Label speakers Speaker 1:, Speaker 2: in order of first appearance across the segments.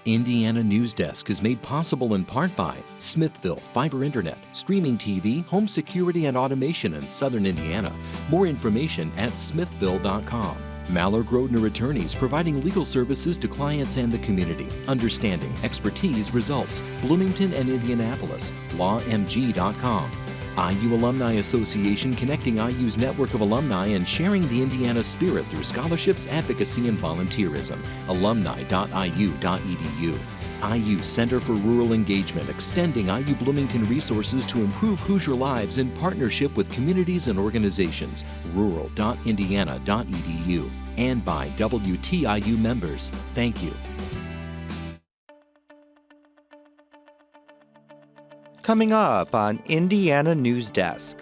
Speaker 1: Indiana Newsdesk is made possible in part by Smithville Fiber Internet, streaming TV, home security and automation in Southern Indiana. More information at smithville.com. Maller Grodner Attorneys, providing legal services to clients and the community. Understanding, expertise, results. Bloomington and Indianapolis. lawmg.com. IU Alumni Association, connecting IU's network of alumni and sharing the Indiana spirit through scholarships, advocacy, and volunteerism. alumni.iu.edu. IU Center for Rural Engagement, extending IU Bloomington resources to improve Hoosier lives in partnership with communities and organizations. rural.indiana.edu. And by WTIU members. Thank you.
Speaker 2: Coming up on Indiana Newsdesk.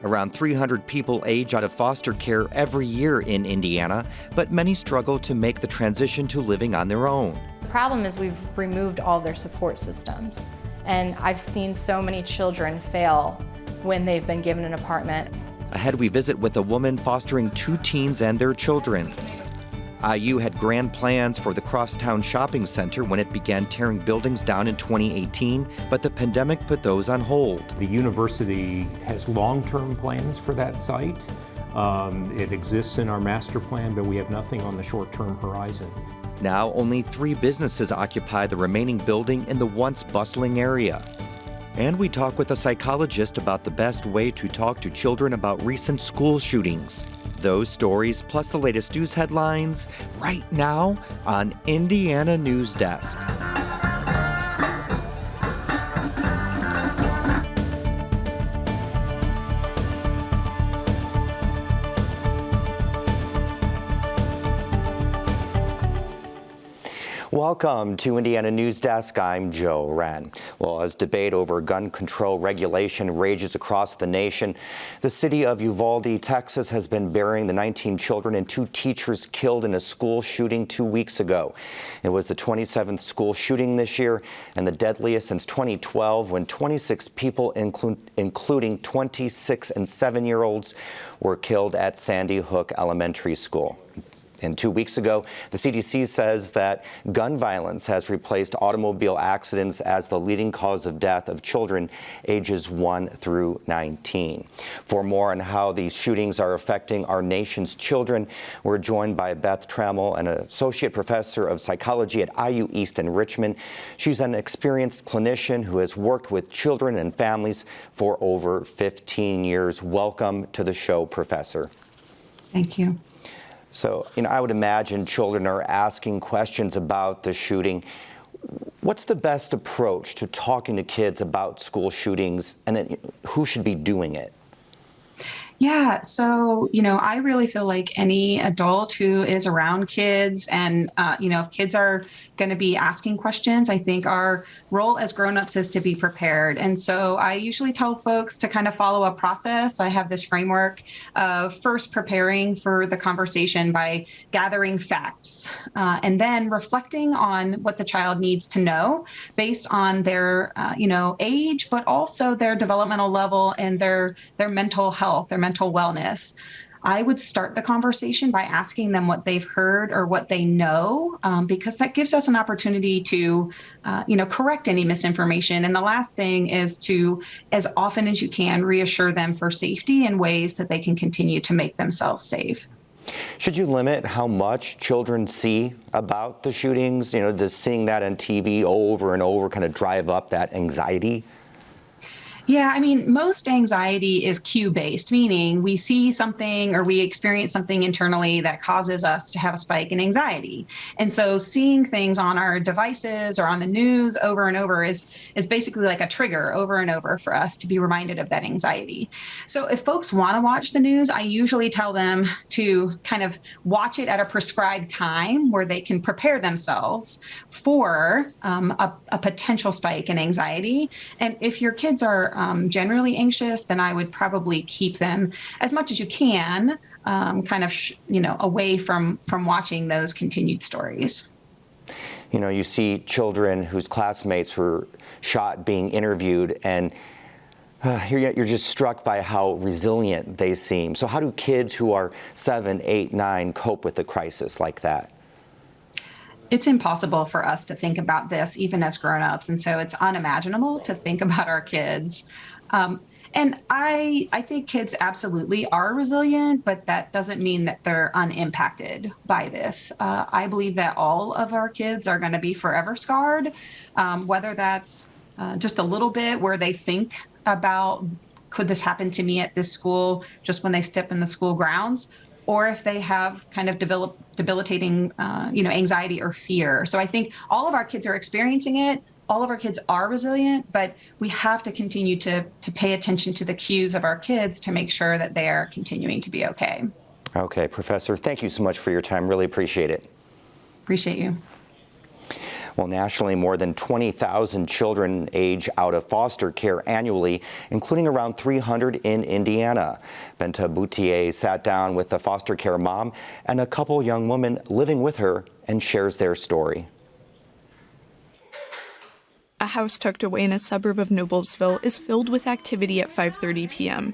Speaker 2: Around 300 people age out of foster care every year in Indiana, but many struggle to make the transition to living on their own.
Speaker 3: The problem is we've removed all their support systems, and I've seen so many children fail when they've been given an apartment.
Speaker 2: Ahead, we visit with a woman fostering 2 teens and their children. IU had grand plans for the Crosstown Shopping Center when it began tearing buildings down in 2018, but the pandemic put those on hold.
Speaker 4: The university has long-term plans for that site. It exists in our master plan, but we have nothing on the short-term horizon.
Speaker 2: Now only 3 businesses occupy the remaining building in the once bustling area. And we talk with a psychologist about the best way to talk to children about recent school shootings. Those stories, plus the latest news headlines, right now on Indiana Newsdesk. Welcome to Indiana Newsdesk. I'm Joe Wren. Well, as debate over gun control regulation rages across the nation, the city of Uvalde, Texas, has been burying the 19 children and 2 teachers killed in a school shooting 2 weeks ago. It was the 27th school shooting this year and the deadliest since 2012, when 26 people, including 26 and 7-year-olds, were killed at Sandy Hook Elementary School. And 2 weeks ago, the CDC says that gun violence has replaced automobile accidents as the leading cause of death of children ages 1 through 19. For more on how these shootings are affecting our nation's children, we're joined by Beth Trammell, an associate professor of psychology at IU East in Richmond. She's an experienced clinician who has worked with children and families for over 15 years. Welcome to the show, Professor.
Speaker 5: Thank you.
Speaker 2: So, I would imagine children are asking questions about the shooting. What's the best approach to talking to kids about school shootings, and then who should be doing it?
Speaker 5: Yeah, so, I really feel like any adult who is around kids and, if kids are going to be asking questions, I think our role as grownups is to be prepared. And so I usually tell folks to kind of follow a process. I have this framework of first preparing for the conversation by gathering facts and then reflecting on what the child needs to know based on their, age, but also their developmental level and their mental health, their mental wellness. I would start the conversation by asking them what they've heard or what they know, because that gives us an opportunity to, correct any misinformation. And the last thing is to, as often as you can, reassure them for safety in ways that they can continue to make themselves safe.
Speaker 2: Should you limit how much children see about the shootings? Does seeing that on TV over and over kind of drive up that anxiety?
Speaker 5: Yeah, most anxiety is cue-based, meaning we see something or we experience something internally that causes us to have a spike in anxiety. And so seeing things on our devices or on the news over and over is basically like a trigger over and over for us to be reminded of that anxiety. So if folks want to watch the news, I usually tell them to kind of watch it at a prescribed time where they can prepare themselves for a potential spike in anxiety. And if your kids are generally anxious, then I would probably keep them as much as you can, away from watching those continued stories.
Speaker 2: You see children whose classmates were shot being interviewed, and you're just struck by how resilient they seem. So how do kids who are 7, 8, 9 cope with a crisis like that?
Speaker 5: it's impossible for us to think about this even as grown-ups. And so it's unimaginable to think about our kids. And I think kids absolutely are resilient, but that doesn't mean that they're unimpacted by this. I believe that all of our kids are going to be forever scarred, whether that's just a little bit where they think about, could this happen to me at this school just when they step in the school grounds, or if they have kind of debilitating, anxiety or fear. So I think all of our kids are experiencing it. All of our kids are resilient, but we have to continue to pay attention to the cues of our kids to make sure that they are continuing to be okay.
Speaker 2: Okay, Professor, thank you so much for your time. Really appreciate it.
Speaker 5: Appreciate you.
Speaker 2: Well, nationally, more than 20,000 children age out of foster care annually, including around 300 in Indiana. Benta Boutier sat down with a foster care mom and a couple young women living with her and shares their story.
Speaker 6: A house tucked away in a suburb of Noblesville is filled with activity at 5:30 p.m.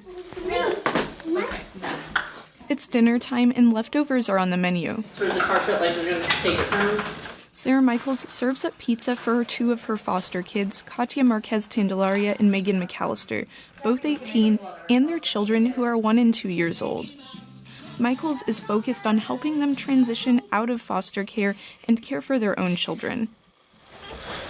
Speaker 6: It's dinner time and leftovers are on the menu.
Speaker 7: So is the carpet like we're going to take it home?
Speaker 6: Sarah Michaels serves up pizza for two of her foster kids, Katia Marquez Tandelaria and Megan McAllister, both 18, and their children who are 1 and 2 years old. Michaels is focused on helping them transition out of foster care and care for their own children.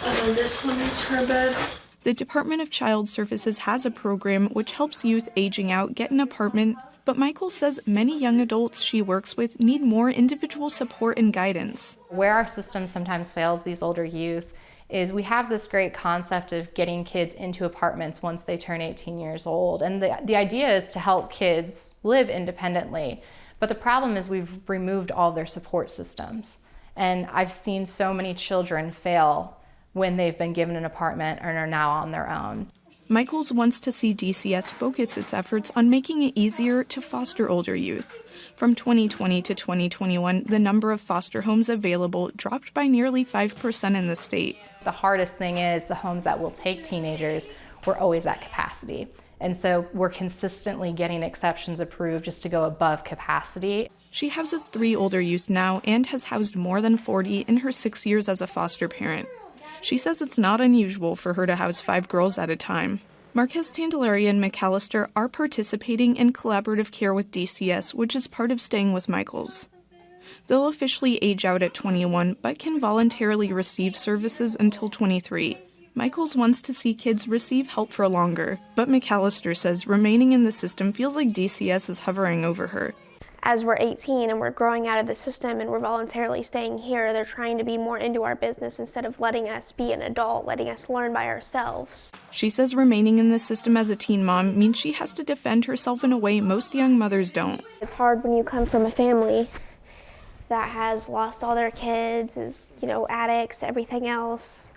Speaker 7: And then this one is her bed.
Speaker 6: The Department of Child Services has a program which helps youth aging out get an apartment, but Michael says many young adults she works with need more individual support and guidance.
Speaker 3: Where our system sometimes fails these older youth is we have this great concept of getting kids into apartments once they turn 18 years old. And the idea is to help kids live independently. But the problem is we've removed all their support systems. And I've seen so many children fail when they've been given an apartment and are now on their own.
Speaker 6: Michaels wants to see DCS focus its efforts on making it easier to foster older youth. From 2020 to 2021, the number of foster homes available dropped by nearly 5% in the state.
Speaker 3: The hardest thing is the homes that will take teenagers were always at capacity. And so we're consistently getting exceptions approved just to go above capacity.
Speaker 6: She houses 3 older youth now and has housed more than 40 in her 6 years as a foster parent. She says it's not unusual for her to house 5 girls at a time. Marquez Tandelaria and McAllister are participating in collaborative care with DCS, which is part of staying with Michaels. They'll officially age out at 21, but can voluntarily receive services until 23. Michaels wants to see kids receive help for longer, but McAllister says remaining in the system feels like DCS is hovering over her.
Speaker 8: As we're 18 and we're growing out of the system and we're voluntarily staying here, they're trying to be more into our business instead of letting us be an adult, letting us learn by ourselves.
Speaker 6: She says remaining in the system as a teen mom means she has to defend herself in a way most young mothers don't.
Speaker 8: It's hard when you come from a family that has lost all their kids, is, addicts, everything else.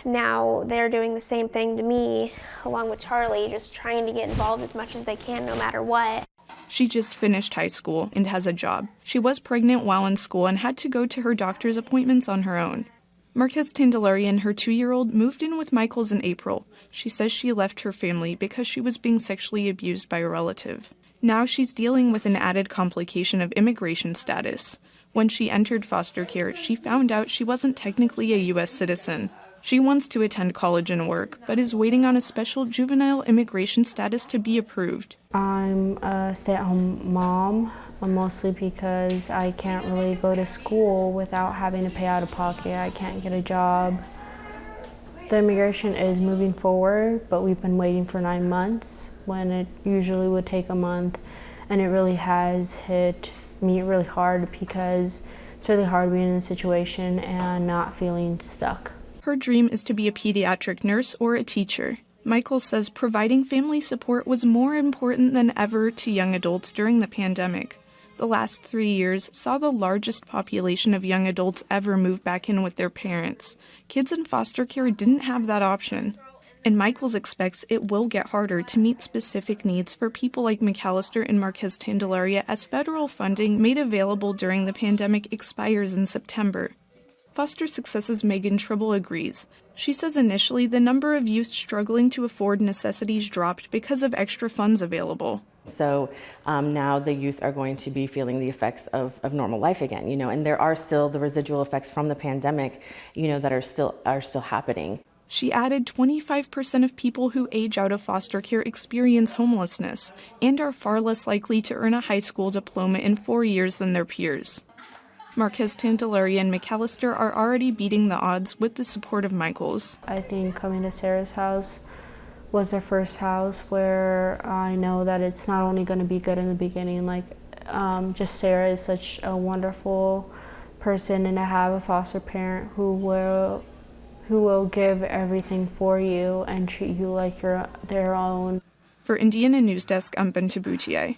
Speaker 8: Now they're doing the same thing to me, along with Charlie, just trying to get involved as much as they can no matter what.
Speaker 6: She just finished high school and has a job. She was pregnant while in school and had to go to her doctor's appointments on her own. Marquez Tandelaria and her 2-year-old moved in with Michaels in April. She says she left her family because she was being sexually abused by a relative. Now she's dealing with an added complication of immigration status. When she entered foster care, she found out she wasn't technically a U.S. citizen. She wants to attend college and work, but is waiting on a special juvenile immigration status to be approved.
Speaker 9: I'm a stay-at-home mom, mostly because I can't really go to school without having to pay out of pocket. I can't get a job. The immigration is moving forward, but we've been waiting for 9 months when it usually would take a month, and it really has hit me really hard because it's really hard being in a situation and not feeling stuck.
Speaker 6: Her dream is to be a pediatric nurse or a teacher. Michael says providing family support was more important than ever to young adults during the pandemic. The last 3 years saw the largest population of young adults ever move back in with their parents. Kids in foster care didn't have that option. And Michaels expects it will get harder to meet specific needs for people like McAllister and Marquez Tandelaria as federal funding made available during the pandemic expires in September. Foster Success's Megan Tribble agrees. She says initially the number of youth struggling to afford necessities dropped because of extra funds available.
Speaker 10: So now the youth are going to be feeling the effects of normal life again, and there are still the residual effects from the pandemic, that are still happening.
Speaker 6: She added 25% of people who age out of foster care experience homelessness and are far less likely to earn a high school diploma in 4 years than their peers. Marquez, Tantalari, and McAllister are already beating the odds with the support of Michaels.
Speaker 9: I think coming to Sarah's house was the first house where I know that it's not only going to be good in the beginning, just Sarah is such a wonderful person, and to have a foster parent who will give everything for you and treat you like their own.
Speaker 6: For Indiana Newsdesk, I'm Bente Boutier.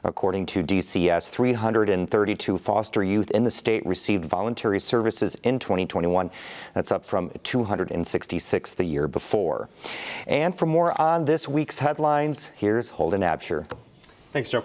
Speaker 2: According to DCS, 332 foster youth in the state received voluntary services in 2021. That's up from 266 the year before. And for more on this week's headlines, here's Holden Absher.
Speaker 11: Thanks, Joe.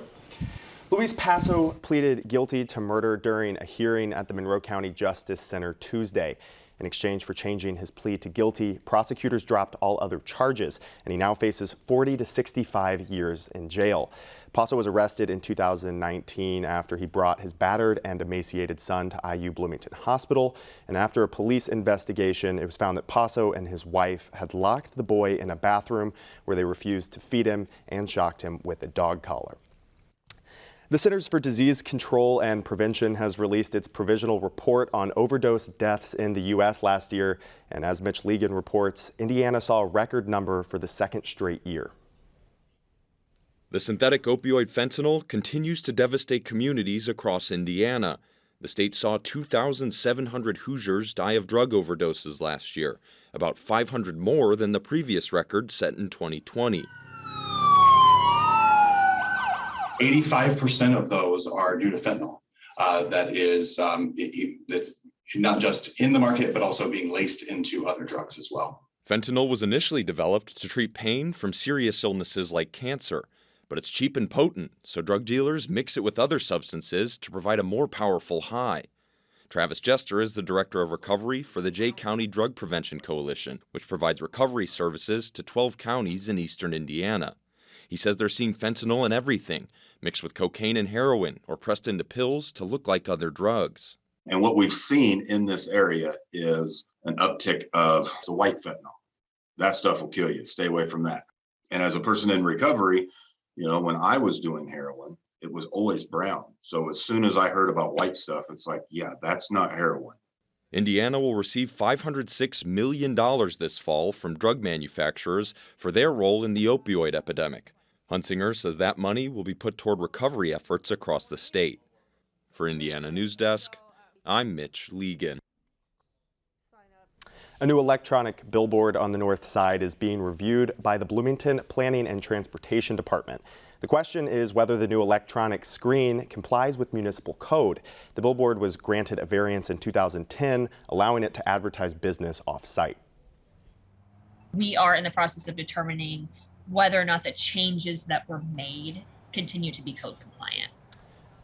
Speaker 11: Luis Paso pleaded guilty to murder during a hearing at the Monroe County Justice Center Tuesday. In exchange for changing his plea to guilty, prosecutors dropped all other charges, and he now faces 40 to 65 years in jail. Paso was arrested in 2019 after he brought his battered and emaciated son to IU Bloomington Hospital. And after a police investigation, it was found that Paso and his wife had locked the boy in a bathroom where they refused to feed him and shocked him with a dog collar. The Centers for Disease Control and Prevention has released its provisional report on overdose deaths in the U.S. last year. And as Mitch Legan reports, Indiana saw a record number for the second straight year.
Speaker 12: The synthetic opioid fentanyl continues to devastate communities across Indiana. The state saw 2,700 Hoosiers die of drug overdoses last year, about 500 more than the previous record set in 2020.
Speaker 13: 85% of those are due to fentanyl. That's not just in the market, but also being laced into other drugs as well.
Speaker 12: Fentanyl was initially developed to treat pain from serious illnesses like cancer, but it's cheap and potent, so drug dealers mix it with other substances to provide a more powerful high. Travis Jester is the Director of Recovery for the Jay County Drug Prevention Coalition, which provides recovery services to 12 counties in eastern Indiana. He says they're seeing fentanyl in everything, mixed with cocaine and heroin or pressed into pills to look like other drugs.
Speaker 14: And what we've seen in this area is an uptick of the white fentanyl. That stuff will kill you. Stay away from that. And as a person in recovery, when I was doing heroin, it was always brown. So as soon as I heard about white stuff, it's like, yeah, that's not heroin.
Speaker 12: Indiana will receive $506 million this fall from drug manufacturers for their role in the opioid epidemic. Hunsinger says that money will be put toward recovery efforts across the state. For Indiana Newsdesk, I'm Mitch Legan.
Speaker 11: A new electronic billboard on the north side is being reviewed by the Bloomington Planning and Transportation Department. The question is whether the new electronic screen complies with municipal code. The billboard was granted a variance in 2010, allowing it to advertise business off-site.
Speaker 15: We are in the process of determining whether or not the changes that were made continue to be code compliant.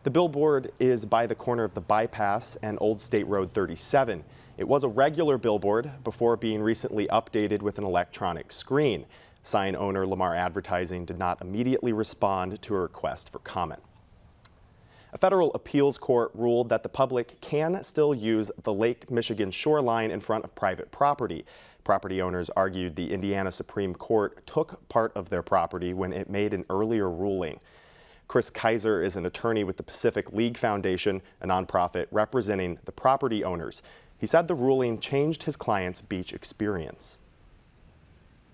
Speaker 11: The billboard is by the corner of the bypass and Old State Road 37. It was a regular billboard before being recently updated with an electronic screen. Sign owner Lamar Advertising did not immediately respond to a request for comment. A federal appeals court ruled that the public can still use the Lake Michigan shoreline in front of private property. Property owners argued the Indiana Supreme Court took part of their property when it made an earlier ruling. Chris Kaiser is an attorney with the Pacific League Foundation, a nonprofit representing the property owners. He said the ruling changed his client's beach experience.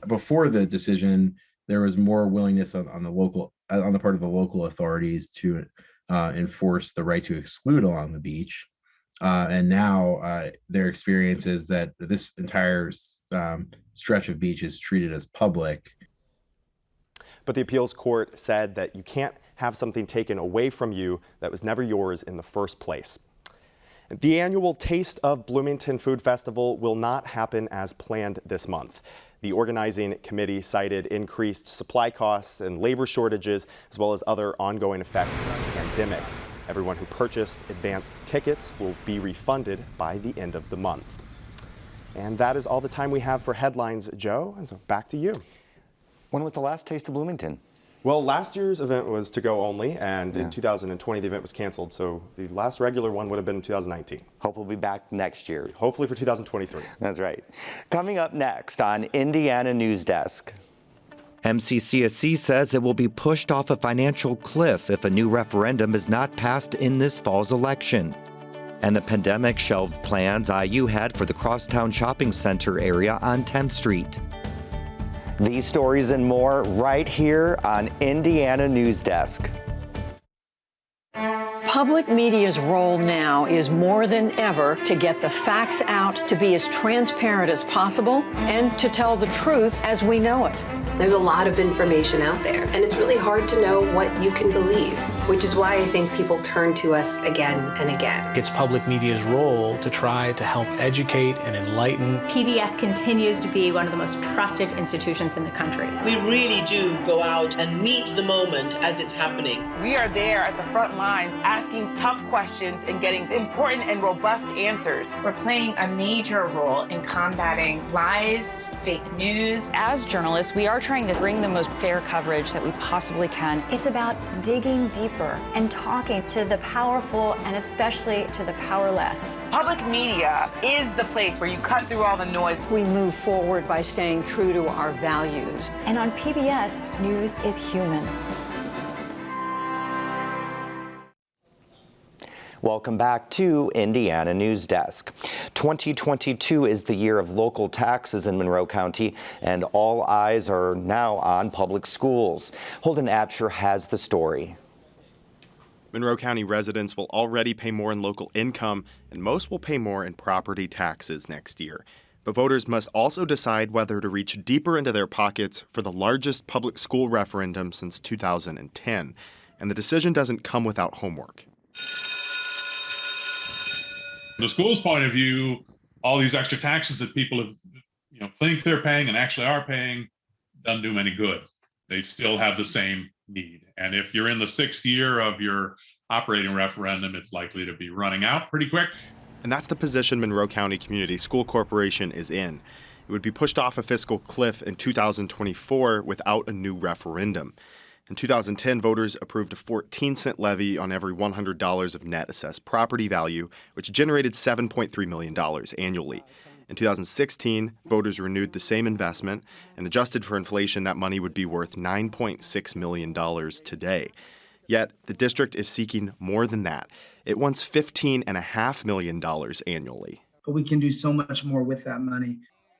Speaker 16: Before the decision, there was more willingness on the part of the local authorities to enforce the right to exclude along the beach. And now their experience is that this entire stretch of beach is treated as public.
Speaker 11: But the appeals court said that you can't have something taken away from you that was never yours in the first place. The annual Taste of Bloomington Food Festival will not happen as planned this month. The organizing committee cited increased supply costs and labor shortages, as well as other ongoing effects of the pandemic. Everyone who purchased advanced tickets will be refunded by the end of the month. And that is all the time we have for headlines, Joe, and so back to you.
Speaker 2: When was the last Taste of Bloomington?
Speaker 11: Well, last year's event was to go only, and in 2020 the event was canceled, so the last regular one would have been in 2019.
Speaker 2: Hope we'll be back next year.
Speaker 11: Hopefully for 2023.
Speaker 2: That's right. Coming up next on Indiana Newsdesk.
Speaker 17: MCCSC says it will be pushed off a financial cliff if a new referendum is not passed in this fall's election. And the pandemic shelved plans IU had for the Crosstown Shopping Center area on 10th Street.
Speaker 2: These stories and more right here on Indiana Newsdesk.
Speaker 18: Public media's role now is more than ever to get the facts out, to be as transparent as possible, and to tell the truth as we know it.
Speaker 19: There's a lot of information out there, and it's really hard to know what you can believe, which is why I think people turn to us again and again.
Speaker 20: It's public media's role to try to help educate and enlighten.
Speaker 21: PBS continues to be one of the most trusted institutions in the country.
Speaker 22: We really do go out and meet the moment as it's happening.
Speaker 23: We are there at the front lines asking tough questions and getting important and robust answers.
Speaker 24: We're playing a major role in combating lies, fake news.
Speaker 25: As journalists, we are trying to bring the most fair coverage that we possibly can.
Speaker 26: It's about digging deeper and talking to the powerful and especially to the powerless.
Speaker 23: Public media is the place where you cut through all the noise.
Speaker 18: We move forward by staying true to our values.
Speaker 26: And on PBS, news is human.
Speaker 2: Welcome back to Indiana Newsdesk. 2022 is the year of local taxes in Monroe County, and all eyes are now on public schools. Holden Absher has the story.
Speaker 11: Monroe County residents will already pay more in local income, and most will pay more in property taxes next year. But voters must also decide whether to reach deeper into their pockets for the largest public school referendum since 2010. And the decision doesn't come without homework.
Speaker 27: From the school's point of view, all these extra taxes that people have, think they're paying and actually are paying doesn't do them any good. They still have the same need. And if you're in the 6th year of your operating referendum, it's likely to be running out pretty quick.
Speaker 11: And that's the position Monroe County Community School Corporation is in. It would be pushed off a fiscal cliff in 2024 without a new referendum. In 2010, voters approved a 14-cent levy on every $100 of net assessed property value, which generated $7.3 million annually. In 2016, voters renewed the same investment, and adjusted for inflation, that money would be worth $9.6 million today. Yet, the district is seeking more than that. It wants $15.5 million annually.
Speaker 28: But we can do so much more with that money.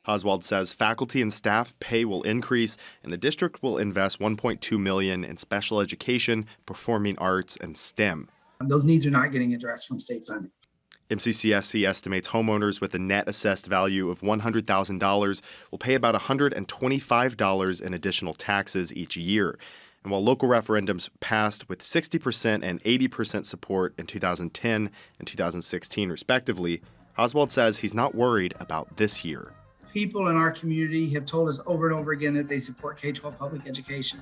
Speaker 11: Oswald says faculty and staff pay will increase, and the district will invest $1.2 million in special education, performing arts, and STEM.
Speaker 28: Those needs are not getting addressed from state funding.
Speaker 11: MCCSC estimates homeowners with a net assessed value of $100,000 will pay about $125 in additional taxes each year. And while local referendums passed with 60% and 80% support in 2010 and 2016 respectively, Oswald says he's not worried about this year.
Speaker 28: People in our community have told us over and over again that they support K-12 public education.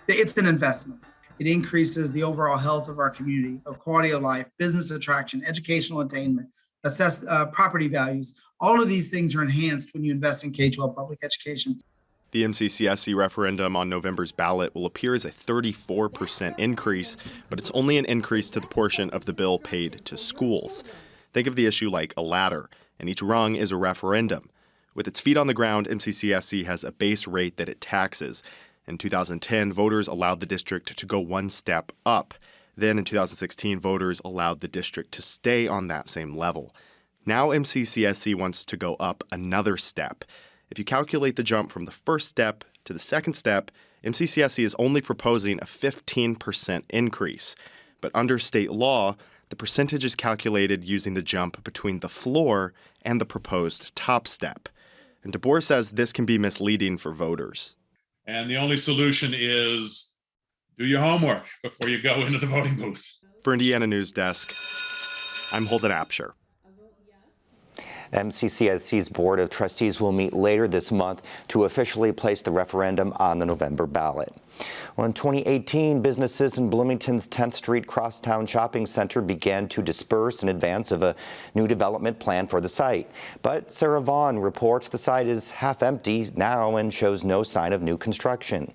Speaker 28: It's an investment. It increases the overall health of our community, of quality of life, business attraction, educational attainment, property values. All of these things are enhanced when you invest in K-12 public education.
Speaker 11: The MCCSC referendum on November's ballot will appear as a 34% increase, but it's only an increase to the portion of the bill paid to schools. Think of the issue like a ladder, and each rung is a referendum. With its feet on the ground, MCCSC has a base rate that it taxes. In 2010, voters allowed the district to go one step up. Then in 2016, voters allowed the district to stay on that same level. Now MCCSC wants to go up another step. If you calculate the jump from the first step to the second step, MCCSC is only proposing a 15% increase. But under state law, the percentage is calculated using the jump between the floor and the proposed top step. And DeBoer says this can be misleading for voters.
Speaker 27: And the only solution is do your homework before you go into the voting booth.
Speaker 11: For Indiana Newsdesk, I'm Holden Absher.
Speaker 2: MCCSC's Board of Trustees will meet later this month to officially place the referendum on the November ballot. Well, in 2018, businesses in Bloomington's 10th Street Crosstown Shopping Center began to disperse in advance of a new development plan for the site. But Sarah Vaughn reports the site is half empty now and shows no sign of new construction.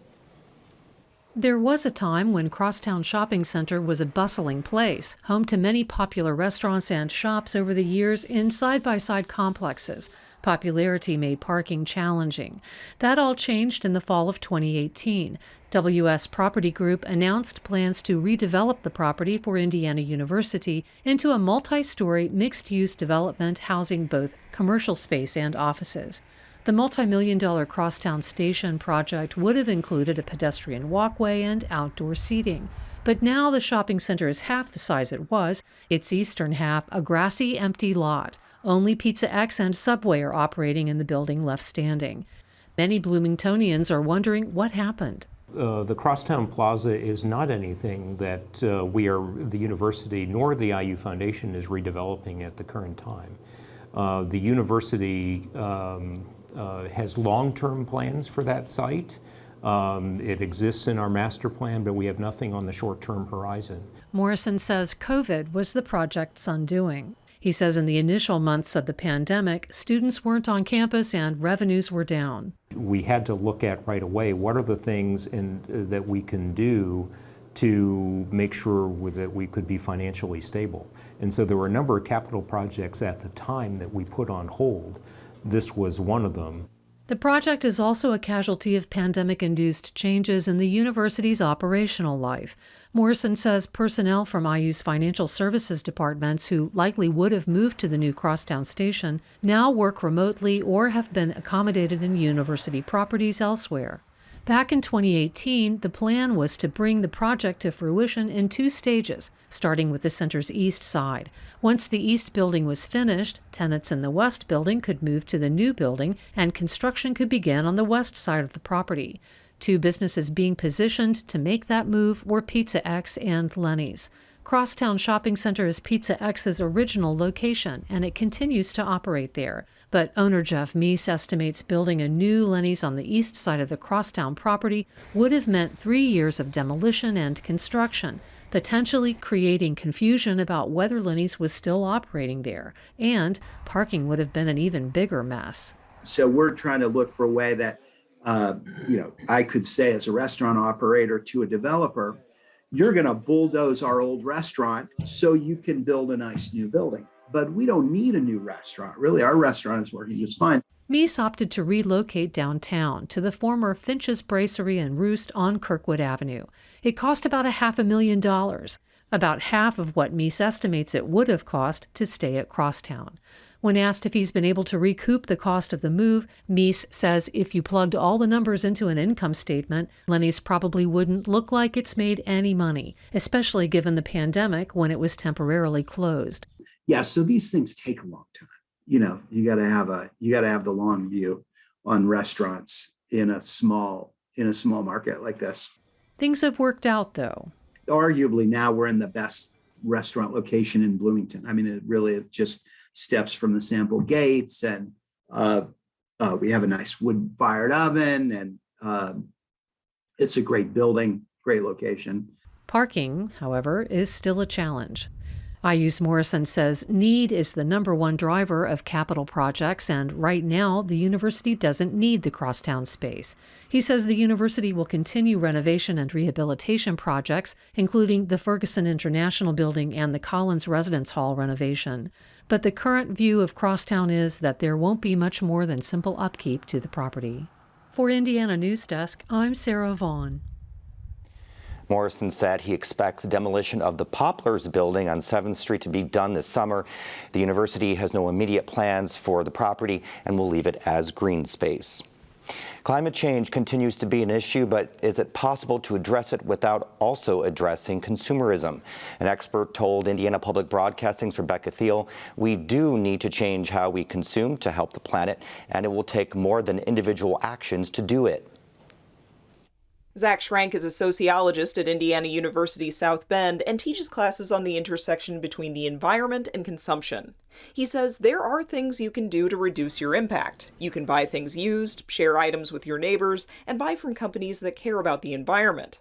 Speaker 1: There was a time when Crosstown Shopping Center was a bustling place, home to many popular restaurants and shops over the years in side-by-side complexes. Popularity made parking challenging. That all changed in the fall of 2018. WS Property Group announced plans to redevelop the property for Indiana University into a multi-story mixed-use development housing both commercial space and offices. The multi-million-dollar Crosstown Station project would have included a pedestrian walkway and outdoor seating. But now the shopping center is half the size it was, its eastern half a grassy, empty lot. Only Pizza X and Subway are operating in the building left standing. Many Bloomingtonians are wondering what happened.
Speaker 3: The Crosstown Plaza is not anything that the university nor the IU Foundation is redeveloping at the current time. The university has long-term plans for that site. It exists in our master plan, but we have nothing on the short-term horizon.
Speaker 1: Morrison says COVID was the project's undoing. He says in the initial months of the pandemic, students weren't on campus and revenues were down.
Speaker 3: We had to look at right away what are the things that we can do to make sure that we could be financially stable. And so there were a number of capital projects at the time that we put on hold. This was one of them.
Speaker 1: The project is also a casualty of pandemic-induced changes in the university's operational life. Morrison says personnel from IU's financial services departments who likely would have moved to the new Crosstown station now work remotely or have been accommodated in university properties elsewhere. Back in 2018, the plan was to bring the project to fruition in 2 stages, starting with the center's east side. Once the east building was finished, tenants in the west building could move to the new building and construction could begin on the west side of the property. 2 businesses being positioned to make that move were Pizza X and Lenny's. Crosstown Shopping Center is Pizza X's original location, and it continues to operate there. But owner Jeff Meese estimates building a new Lenny's on the east side of the Crosstown property would have meant 3 years of demolition and construction, potentially creating confusion about whether Lenny's was still operating there, and parking would have been an even bigger mess.
Speaker 4: So we're trying to look for a way that, I could say as a restaurant operator to a developer, you're going to bulldoze our old restaurant so you can build a nice new building. But we don't need a new restaurant. Really, our restaurant is working just fine.
Speaker 1: Meese opted to relocate downtown to the former Finch's Brasserie and Roost on Kirkwood Avenue. It cost about $500,000, about half of what Meese estimates it would have cost to stay at Crosstown. When asked if he's been able to recoup the cost of the move, Meese says if you plugged all the numbers into an income statement, Lenny's probably wouldn't look like it's made any money, especially given the pandemic when it was temporarily closed.
Speaker 4: Yeah, so these things take a long time. You got to have the long view on restaurants in a small market like this.
Speaker 1: Things have worked out though.
Speaker 4: Arguably now we're in the best restaurant location in Bloomington. I mean, it really just steps from the sample gates, and we have a nice wood-fired oven, and it's a great building, great location.
Speaker 1: Parking, however, is still a challenge. IU's Morrison says need is the #1 driver of capital projects, and right now the university doesn't need the Crosstown space. He says the university will continue renovation and rehabilitation projects, including the Ferguson International Building and the Collins Residence Hall renovation. But the current view of Crosstown is that there won't be much more than simple upkeep to the property. For Indiana Newsdesk, I'm Sarah Vaughn.
Speaker 2: Morrison said he expects demolition of the Poplars building on 7th Street to be done this summer. The university has no immediate plans for the property and will leave it as green space. Climate change continues to be an issue, but is it possible to address it without also addressing consumerism? An expert told Indiana Public Broadcasting's Rebecca Thiel, we do need to change how we consume to help the planet, and it will take more than individual actions to do it.
Speaker 5: Zach Schrank is a sociologist at Indiana University South Bend and teaches classes on the intersection between the environment and consumption. He says there are things you can do to reduce your impact. You can buy things used, share items with your neighbors, and buy from companies that care about the environment.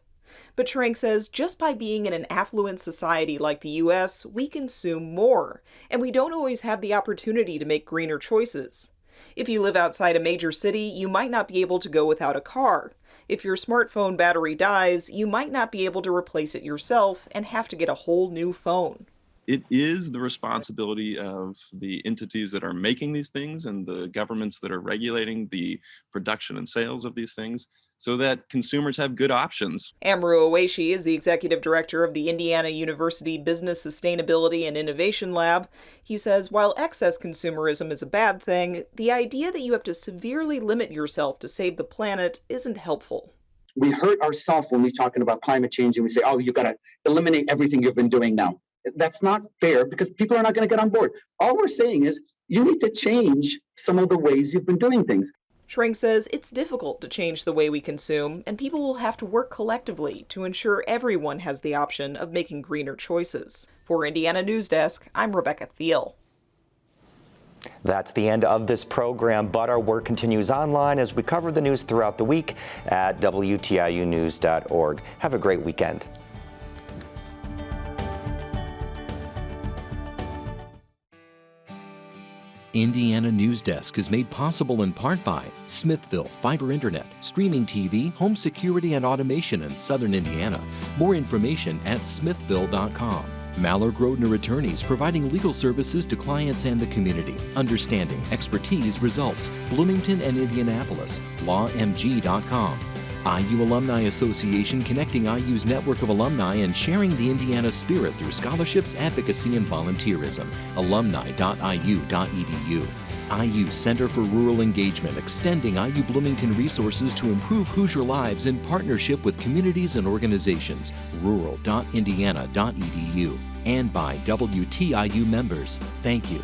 Speaker 5: But Schrank says just by being in an affluent society like the U.S., we consume more, and we don't always have the opportunity to make greener choices. If you live outside a major city, you might not be able to go without a car. If your smartphone battery dies, you might not be able to replace it yourself and have to get a whole new phone.
Speaker 6: It is the responsibility of the entities that are making these things and the governments that are regulating the production and sales of these things so that consumers have good options.
Speaker 5: Amru Oweshi is the executive director of the Indiana University Business Sustainability and Innovation Lab. He says while excess consumerism is a bad thing, the idea that you have to severely limit yourself to save the planet isn't helpful.
Speaker 7: We hurt ourselves when we're talking about climate change and we say, oh, you got to eliminate everything you've been doing now. That's not fair because people are not going to get on board. All we're saying is you need to change some of the ways you've been doing things.
Speaker 5: Schrank says it's difficult to change the way we consume, and people will have to work collectively to ensure everyone has the option of making greener choices. For Indiana Newsdesk, I'm Rebecca Thiel.
Speaker 2: That's the end of this program, but our work continues online as we cover the news throughout the week at WTIUnews.org. Have a great weekend.
Speaker 8: Indiana Newsdesk is made possible in part by Smithville Fiber Internet, streaming TV, home security and automation in Southern Indiana. More information at smithville.com. Maller Grodner Attorneys providing legal services to clients and the community. Understanding, expertise, results. Bloomington and Indianapolis. LawMG.com. IU Alumni Association connecting IU's network of alumni and sharing the Indiana spirit through scholarships, advocacy, and volunteerism. Alumni.iu.edu. IU Center for Rural Engagement extending IU Bloomington resources to improve Hoosier lives in partnership with communities and organizations. Rural.indiana.edu. And by WTIU members. Thank you.